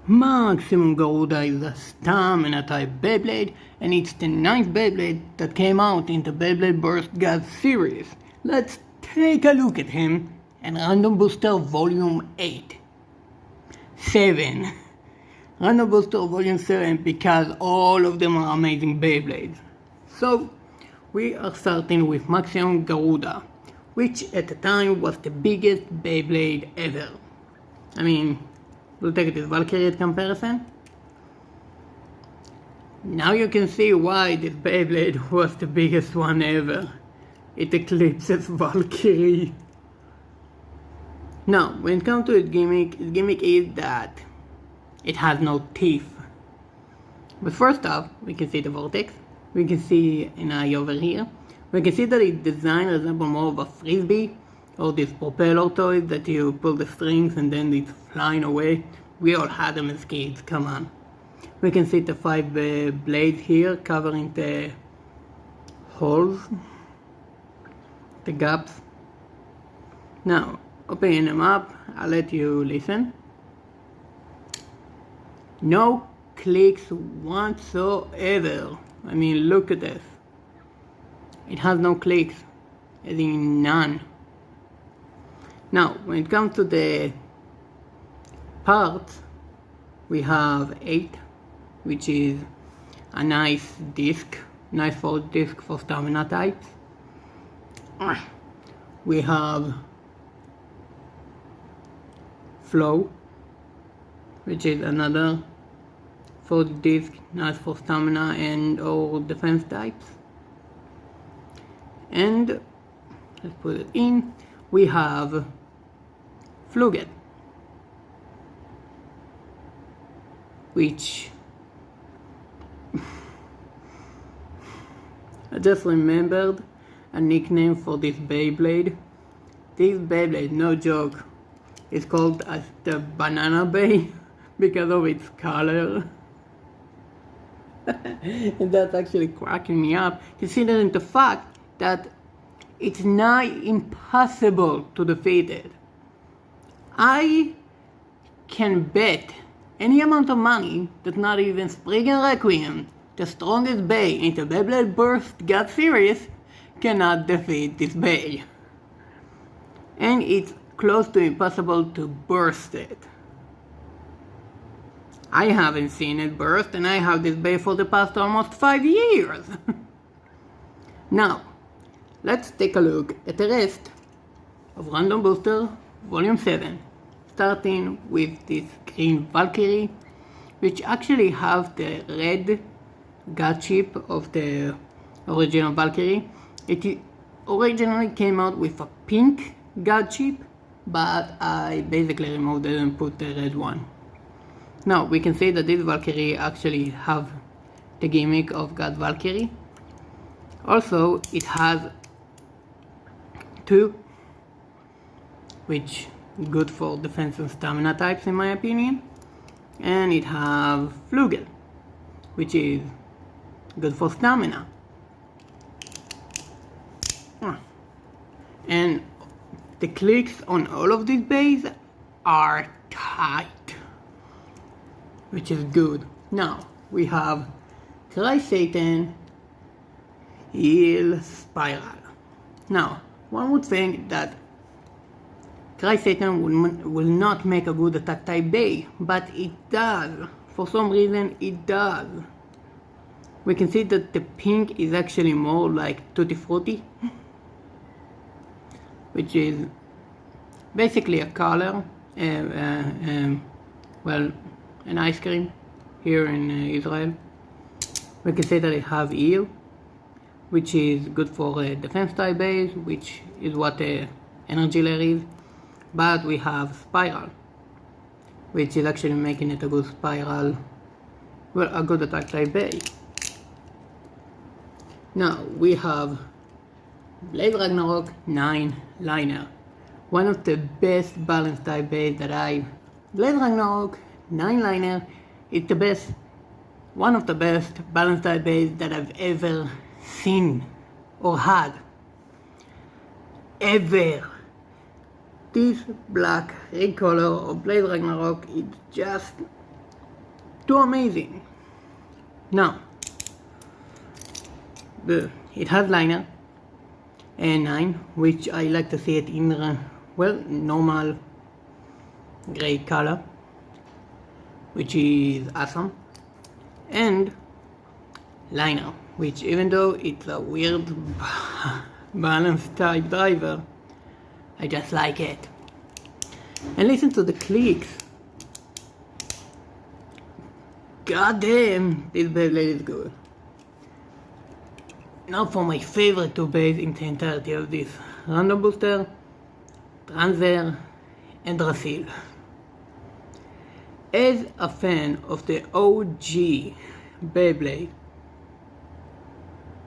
Maximum Garuda is a stamina type Beyblade, and it's the 9th Beyblade that came out in the Beyblade Burst God series. Let's take a look at him and Random Booster Volume 8. 7. Random Booster Volume 7 because all of them are amazing Beyblades. So, we are starting with Maximum Garuda, which at the time was the biggest Beyblade ever. I mean, we'll take this Valkyrie at comparison. Now you can see why this Beyblade was the biggest one ever. It eclipses Valkyrie. Now, when it comes to its gimmick is that it has no teeth. But first off, we can see the vortex. We can see an eye over here. We can see that its design resembles more of a frisbee, or this propeller toy that you pull the strings and then it's flying away. We all had them as kids, come on. We can see the 5 blades here covering the holes, the gaps. Now, opening them up, I'll let you listen. No clicks whatsoever. I mean, look at this. It has no clicks, as in none. Now, when it comes to the parts, we have 8, which is a nice force disc for stamina types. We have flow, which is another force disc, nice for stamina and or defense types. And let's put it in. We have Fluget, which I just remembered a nickname for this Beyblade. This Beyblade, no joke, is called as the Banana Bay because of its color. And that's actually cracking me up, considering the fact that it's nigh impossible to defeat it. I can bet any amount of money that not even Spriggan Requiem, the strongest bay in the Beyblade Burst God series, cannot defeat this bay. And it's close to impossible to burst it. I haven't seen it burst, and I have this bay for the past almost 5 years. Now, let's take a look at the rest of Random Booster Volume 7, starting with this green Valkyrie, which actually have the red God chip of the original Valkyrie. It originally came out with a pink God chip, but I basically removed it and put the red one. Now we can see that this Valkyrie actually have the gimmick of God Valkyrie. Also, it has 2, which is good for defense and stamina types in my opinion. And it have Flugel, which is good for stamina. And the clicks on all of these bays are tight, which is good. Now we have Cry Satan, Heal Spiral. Now, one would think that Cry Satan will not make a good attack type bay, but it does. For some reason, it does. We can see that the pink is actually more like Tutti Frutti, which is basically a color, well, an ice cream here in Israel. We can say that it have Heal, which is good for defense type base, which is what energy layer is. But we have Spiral, which is actually making it a good spiral, well, a good attack type base. Now we have Blade Ragnarok 9 Liner, one of the best balanced type base that Blade Ragnarok 9 Liner is the best, one of the best balanced type base that I've ever seen or had. Ever. This black red color of Blade Ragnarok is just too amazing. Now, it has liner and 9, which I like to see it in normal gray color, which is awesome, and liner, which even though it's a weird balance type driver, I just like it. And listen to the clicks. God damn, this Beyblade is good. Now for my favorite two bays in the entirety of this: Random Booster, Transfer, and Drasil. As a fan of the OG Beyblade,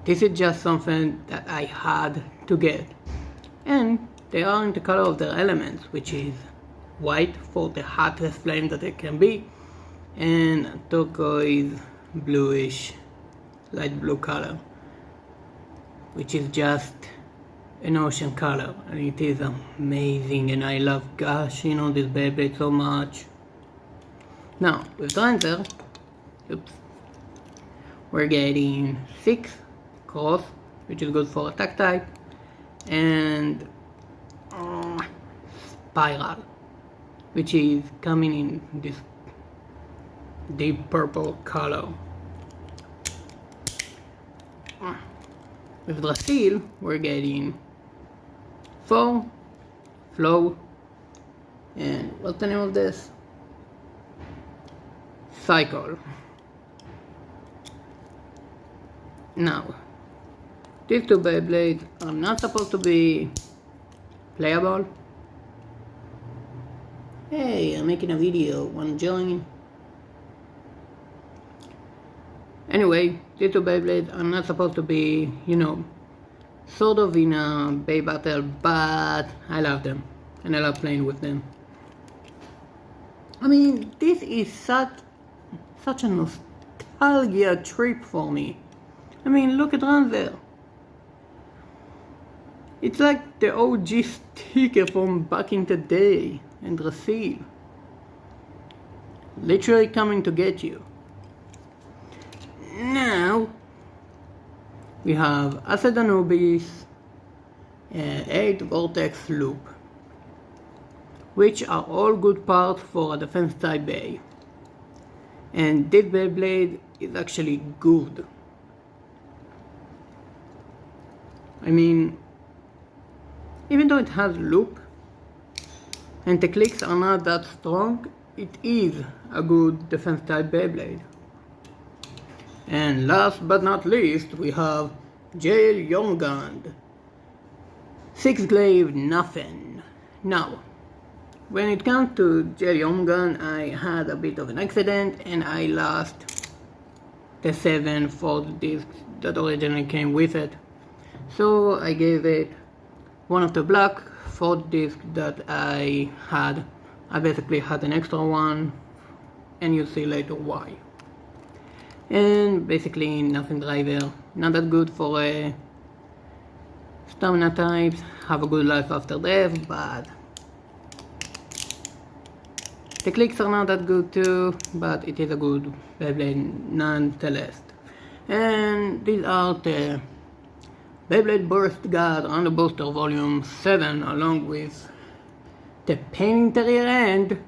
this is just something that I had to get. And they are in the color of their elements, which is white for the hottest flame that it can be, and turquoise, bluish, light blue color, which is just an ocean color, and it is amazing, and I love gushing on this Beyblade so much. Now with Transfer, we're getting 6 cross, which is good for attack type, and Spiral, which is coming in this deep purple color. With Drasil, we're getting 4 Flow, and what's the name of this? Cycle. Now, these two Beyblades are not supposed to be playable. Hey, I'm making a video, wanna join? Anyway, these two Beyblades are not supposed to be, sort of in a Bey battle, but I love them, and I love playing with them. I mean, this is such a nostalgia trip for me. I mean, look at Transfer. It's like the OG sticker from back in the day, and Drasil. Literally coming to get you. Now, we have Acid Anubis and 8 Vortex Loop, which are all good parts for a defense type Bey. And this Beyblade is actually good. I mean, even though it has loop and the clicks are not that strong, it is a good defense type Beyblade. And last but not least, we have Jail Jormungand 6 glaive nothing. Now, when it comes to Jail Jormungand, I had a bit of an accident and I lost the 7 for the disc that originally came with it. So I gave it one of the black for the disc that I had. I basically had an extra one, and you'll see later why. And basically nothing driver, not that good for stamina types, have a good life after death, but the clicks are not that good too, but it is a good Beyblade nonetheless. And these are the Beyblade Burst God Random Booster Volume 7, along with the pain interior and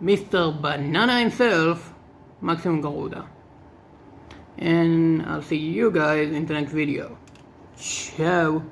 Mr. Banana himself, Maximum Garuda. And I'll see you guys in the next video. Ciao!